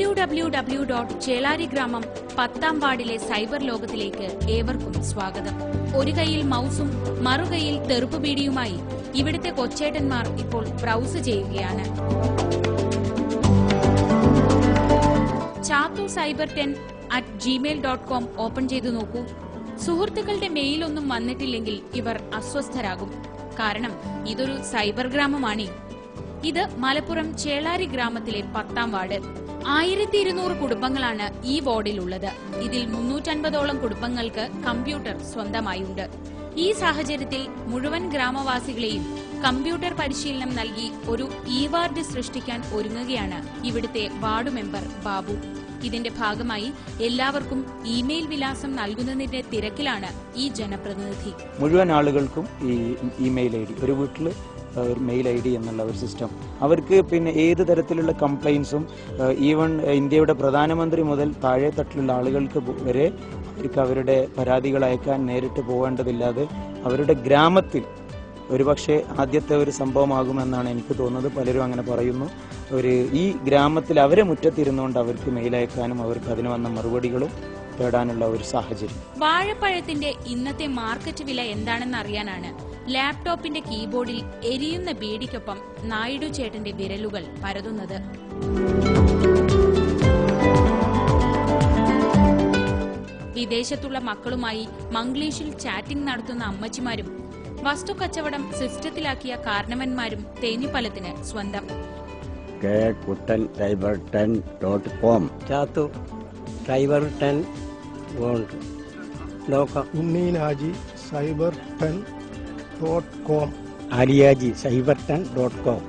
www.ചേളാരിഗ്രാമം 10ാം വാർഡിലെ സൈബർ ലോകത്തിലേക്ക് ഏവർക്കും സ്വാഗതം. ഒരു കൈയിൽ മൗസും മറുകൈയിൽ തെറുപ്പുപീടിയുമായി ഇവിടുത്തെ കൊച്ചേട്ടന്മാർ ഇപ്പോൾ ബ്രൗസ് ചെയ്യുകയാണ്. chattucyber10@gmail.com ഓപ്പൺ ചെയ്തു നോക്കൂ. സുഹൃത്തുക്കളുടെ മെയിലൊന്നും വന്നിട്ടില്ലെങ്കിൽ ഇവർ അസ്വസ്ഥരാകും. കാരണം ഇതൊരു സൈബർ ഗ്രാമമാണ്. ഇത് മലപ്പുറം ചേളാരി ഗ്രാമത്തിലെ 10ാം വാർഡ്. 1200 കുടുംബങ്ങളാണ് ഈ വാർഡിലുള്ളത്. ഇതിൽ 350ഓളം കുടുംബങ്ങൾക്ക് കമ്പ്യൂട്ടർ സ്വന്തമായുണ്ട്. ഈ സാഹചര്യത്തിൽ മുഴുവൻ ഗ്രാമവാസികളെയും കമ്പ്യൂട്ടർ പരിശീലനം നൽകി ഒരു വാർഡ് സൃഷ്ടിക്കാൻ ഒരുങ്ങുകയാണ് ഇവിടുത്തെ വാർഡ് മെമ്പർ ബാബു. ഇതിന്റെ ഭാഗമായി എല്ലാവർക്കും ഇമെയിൽ വിലാസം നൽകുന്നതിന്റെ തിരക്കിലാണ് ഈ ജനപ്രതിനിധി. മുഴുവൻ ആളുകൾക്കും ഈ ഇമെയിൽ ഐ ഡി, ഒരു വീട്ടിൽ ഒരു മെയിൽ ഐ ഡി എന്നുള്ള ഒരു സിസ്റ്റം, അവർക്ക് പിന്നെ ഏത് തരത്തിലുള്ള കംപ്ലൈൻസും ഈവൻ ഇന്ത്യയുടെ പ്രധാനമന്ത്രി മുതൽ താഴെ തട്ടിലുള്ള ആളുകൾക്ക് വരെ അവർക്ക് അവരുടെ പരാതികൾ അയക്കാൻ നേരിട്ട് പോകേണ്ടതില്ലാതെ അവരുടെ ഗ്രാമത്തിൽ ഒരുപക്ഷെ ആദ്യത്തെ ഒരു സംഭവമാകുമെന്നാണ് എനിക്ക് തോന്നുന്നത്. പലരും അങ്ങനെ പറയുന്നു. ഈ ഗ്രാമത്തിൽ അവരെ മുറ്റത്തിരുന്നുകൊണ്ട് അവർക്ക് മെയിൽ അയക്കാനും അവർക്ക് അതിന് വന്ന മറുപടികളും തേടാനുള്ള ഒരു സാഹചര്യം. വാഴപ്പഴത്തിന്റെ ഇന്നത്തെ മാർക്കറ്റ് വില എന്താണെന്ന് അറിയാനാണ് ലാപ്ടോപ്പിന്റെ കീബോർഡിൽ എരിയുന്ന ബീഡിക്കൊപ്പം നായിഡു ചേട്ടന്റെ വിരലുകൾ പരതുന്നത്. വിദേശത്തുള്ള മക്കളുമായി മംഗ്ലീഷിൽ ചാറ്റിംഗ് നടത്തുന്ന അമ്മച്ചിമാരും വസ്തുക്കച്ചവടം സിസ്റ്റത്തിലാക്കിയ കാരണവന്മാരും തേഞ്ഞിപ്പലത്തിന് സ്വന്തം. cyber10.com ആലിയാജി cyber10.com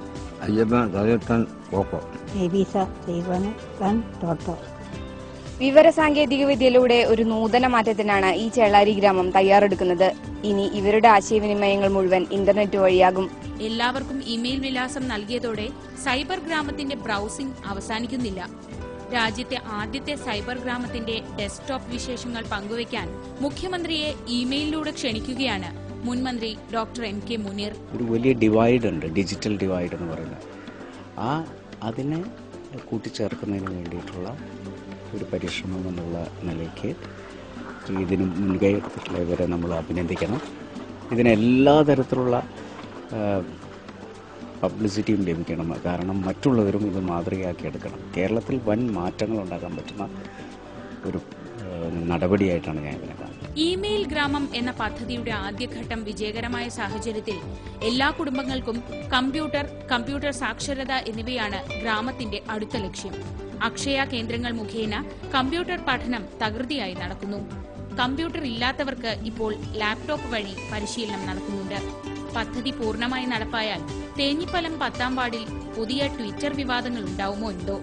വിവരസാങ്കേതിക വിദ്യയിലൂടെ ഒരു നൂതന മാറ്റത്തിനാണ് ഈ ചേളാരി ഗ്രാമം തയ്യാറെടുക്കുന്നത്. ഇനി ഇവരുടെ ആശയവിനിമയങ്ങൾ മുഴുവൻ ഇന്റർനെറ്റ് വഴിയാകും. എല്ലാവർക്കും ഇമെയിൽ വിലാസം നൽകിയതോടെ സൈബർ ഗ്രാമത്തിന്റെ ബ്രൗസിംഗ് അവസാനിക്കുന്നില്ല. രാജ്യത്തെ ആദ്യത്തെ സൈബർ ഗ്രാമത്തിന്റെ ഡെസ്ക്ടോപ്പ് വിശേഷങ്ങൾ പങ്കുവയ്ക്കാൻ മുഖ്യമന്ത്രിയെ ഇമെയിലിലൂടെ ക്ഷണിക്കുകയാണ് മുൻമന്ത്രി ഡോക്ടർ MK മുനീർ. ഒരു വലിയ ഡിവൈഡ് ഉണ്ട്, ഡിജിറ്റൽ ഡിവൈഡ് എന്ന് പറയുന്നത്. അതിനെ കൂട്ടിച്ചേർക്കുന്നതിന് വേണ്ടിയിട്ടുള്ള ഒരു പരിശ്രമം എന്നുള്ള നിലയ്ക്ക് ഇതിന് മുൻകൈ എടുത്തിട്ടുള്ളവരെ നമ്മൾ അഭിനന്ദിക്കണം. ഇതിന് എല്ലാ തരത്തിലുള്ള പബ്ലിസിറ്റിയും ലഭിക്കണം. കാരണം മറ്റുള്ളവരും ഇത് മാതൃകയാക്കി എടുക്കണം. കേരളത്തിൽ വൻ മാറ്റങ്ങൾ ഉണ്ടാക്കാൻ പറ്റുന്ന ഒരു നടപടിയായിട്ടാണ് ഞാൻ ഇതിനെ കാണുന്നത്. ഇമെയിൽ ഗ്രാമം എന്ന പദ്ധതിയുടെ ആദ്യഘട്ടം വിജയകരമായ സാഹചര്യത്തിൽ എല്ലാ കുടുംബങ്ങൾക്കും കമ്പ്യൂട്ടർ സാക്ഷരത എന്നിവയാണ് ഗ്രാമത്തിന്റെ അടുത്ത ലക്ഷ്യം. അക്ഷയ കേന്ദ്രങ്ങൾ മുഖേന കമ്പ്യൂട്ടർ പഠനം തകൃതിയായി നടക്കുന്നു. കമ്പ്യൂട്ടർ ഇല്ലാത്തവർക്ക് ഇപ്പോൾ ലാപ്ടോപ്പ് വഴി പരിശീലനം നടക്കുന്നുണ്ട്. പദ്ധതി പൂർണ്ണമായി നടപ്പായാൽ തേഞ്ഞിപ്പലം 10ാം വാർഡിൽ പുതിയ ട്വിറ്റർ വിവാദങ്ങൾ ഉണ്ടാവുമോ എന്തോ.